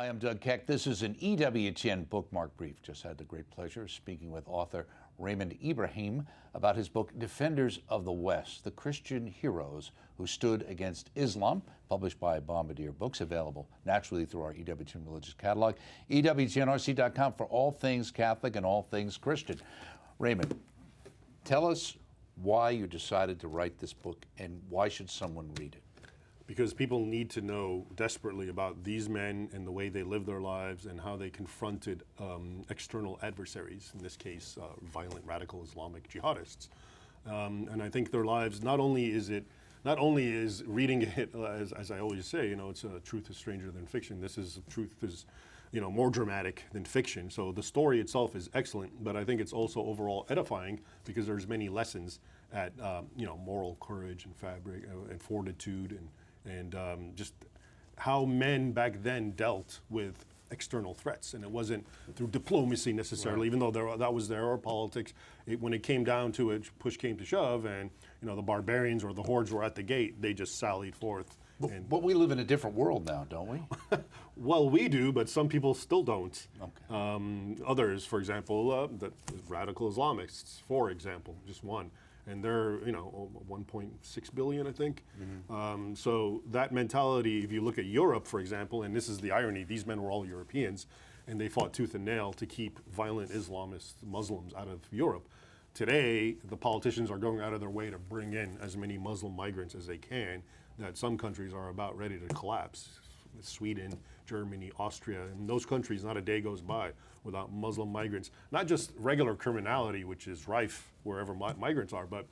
I am Doug Keck. This is an EWTN Bookmark Brief. Just had the great pleasure of speaking with author Raymond Ibrahim about his book, Defenders of the West, the Christian Heroes Who Stood Against Islam, published by Bombardier Books, available naturally through our EWTN Religious Catalog, EWTNRC.com for all things Catholic and all things Christian. Raymond, tell us why you decided to write this book and why should someone read it? Because people need to know desperately about these men and the way they lived their lives and how they confronted external adversaries, in this case, violent radical Islamic jihadists. And I think their lives, not only is reading it, as I always say, it's truth is stranger than fiction. Truth is, more dramatic than fiction. So the story itself is excellent, but I think it's also overall edifying because there's many lessons at, moral courage and fabric and fortitude and just how men back then dealt with external threats. And it wasn't through diplomacy necessarily, even though that was there, or politics. When it came down to it, push came to shove, and the barbarians or the hordes were at the gate, they just sallied forth. But we live in a different world now, don't we? Well, we do, but some people still don't. Okay. Others, for example, the radical Islamists, for example, just one. And they're, 1.6 billion, I think. Mm-hmm. So that mentality, if you look at Europe, for example, and this is the irony, these men were all Europeans, and they fought tooth and nail to keep violent Islamist Muslims out of Europe. Today, the politicians are going out of their way to bring in as many Muslim migrants as they can, that some countries are about ready to collapse. Sweden, Germany, Austria, in those countries, not a day goes by without Muslim migrants. Not just regular criminality, which is rife wherever migrants are, but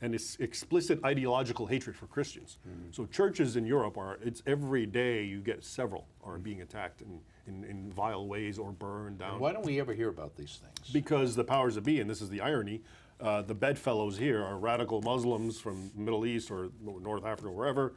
an explicit ideological hatred for Christians. Mm-hmm. So churches in Europe it's every day you get several are being attacked in vile ways or burned down. And why don't we ever hear about these things? Because the powers that be, and this is the irony, the bedfellows here are radical Muslims from the Middle East or North Africa, wherever.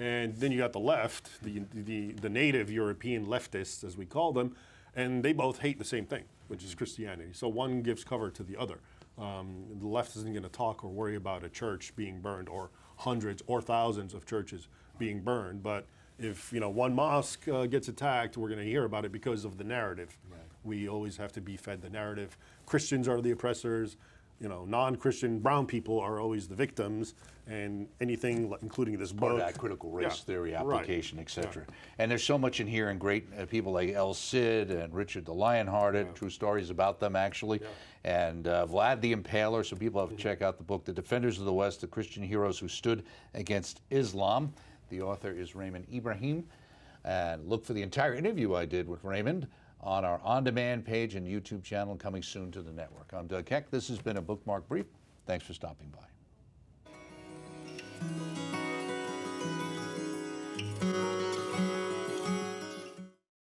And then you got the left, the native European leftists, as we call them, and they both hate the same thing, which is Christianity. So one gives cover to the other. The left isn't going to talk or worry about a church being burned or hundreds or thousands of churches being burned. But if one mosque gets attacked, we're going to hear about it because of the narrative. Right. We always have to be fed the narrative. Christians are the oppressors. Non-Christian brown people are always the victims, and anything, including this book. Part of that critical race theory application, etc. Yeah. And there's so much in here, and great people like El Cid and Richard the Lionhearted, true stories about them, actually, and Vlad the Impaler, so people have to check out the book, The Defenders of the West, the Christian Heroes Who Stood Against Islam. The author is Raymond Ibrahim, and look for the entire interview I did with Raymond on our on-demand page and YouTube channel, coming soon to the network. I'm Doug Keck. This has been a Bookmark Brief. Thanks for stopping by.